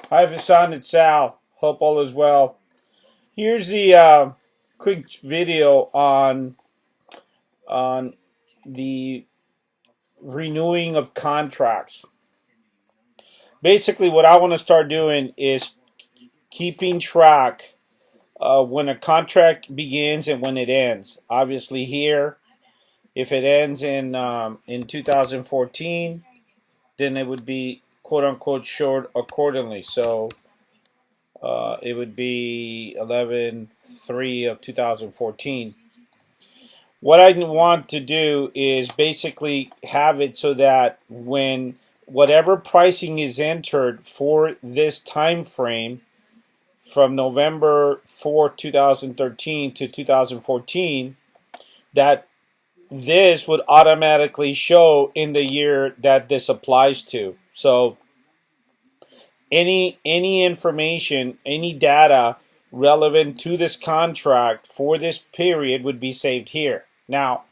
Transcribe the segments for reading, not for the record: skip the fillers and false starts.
Hi, Vasan, it's Sal. Hope all is well. Here's the quick video on the renewing of contracts. Basically, what I want to start doing is keeping track when a contract begins and when it ends. Obviously, here, if it ends in 2014, then it would be quote unquote short accordingly. So it would be 11/3 of 2014. What I want to do is basically have it so that when whatever pricing is entered for this time frame from November 4, 2013 to 2014, that this would automatically show in the year that this applies to. So any information, any data relevant to this contract for this period would be saved here. Now,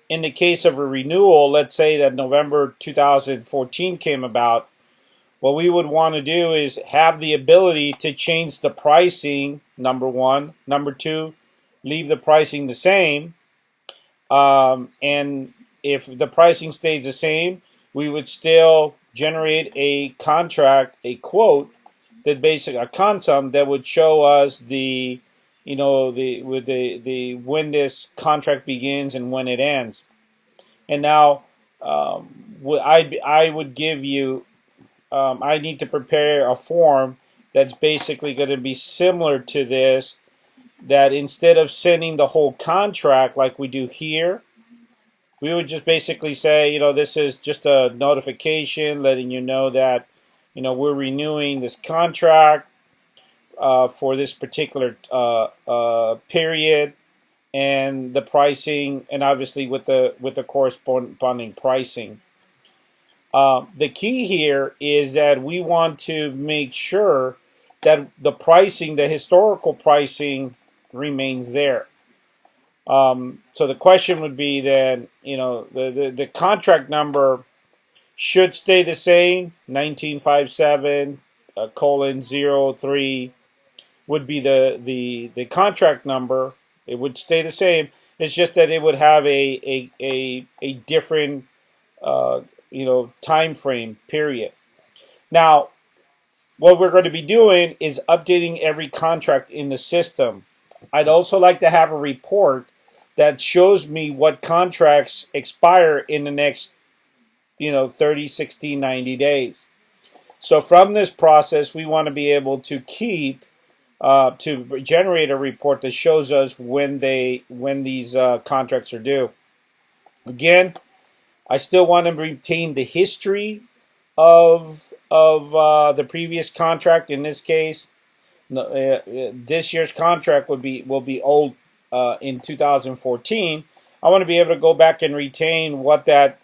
in the case of a renewal, let's say that November 2014 came about, what we would want to do is have the ability to change the pricing, number one. Number two, leave the pricing the same. And if the pricing stays the same, we would still generate a contract, a quote that basically a consum that would show us the, the when this contract begins and when it ends. And now, I would give you. I need to prepare a form that's basically going to be similar to this. That instead of sending the whole contract like we do here, we would just basically say, this is just a notification letting you know that, we're renewing this contract for this particular period, and the pricing, and obviously with the corresponding pricing. The key here is that we want to make sure that the pricing, the historical pricing, remains there. So the question would be then, the contract number should stay the same. 1957 colon 03 would be the contract number. It would stay the same. It's just that it would have a different time frame period. Now, what we're going to be doing is updating every contract in the system. I'd also like to have a report that shows me what contracts expire in the next 30, 60, 90 days. So from this process, we want to be able to to generate a report that shows us when these contracts are due. Again, I still want to retain the history of the previous contract. In this case, this year's contract will be old in 2014. I want to be able to go back and retain what that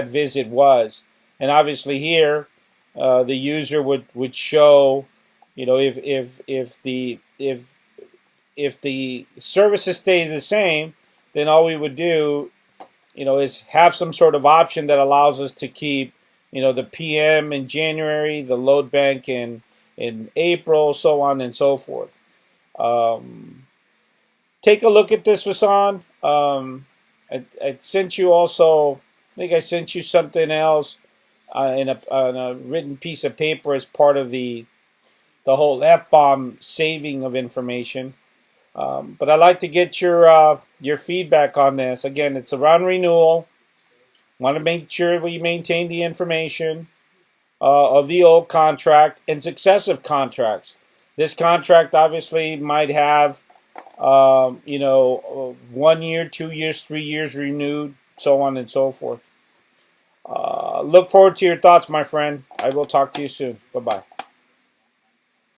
visit was, and obviously here, the user would show, if the services stay the same, then all we would do, is have some sort of option that allows us to keep, the PM in January, the load bank in April, so on and so forth. Take a look at this, Vasan. I sent you also. I think I sent you something else on a written piece of paper as part of the whole F-bomb saving of information. But I'd like to get your feedback on this. Again, it's around renewal. Want to make sure we maintain the information of the old contract and successive contracts. This contract obviously might have, 1 year, 2 years, 3 years renewed, so on and so forth. Look forward to your thoughts, my friend. I will talk to you soon. Bye-bye.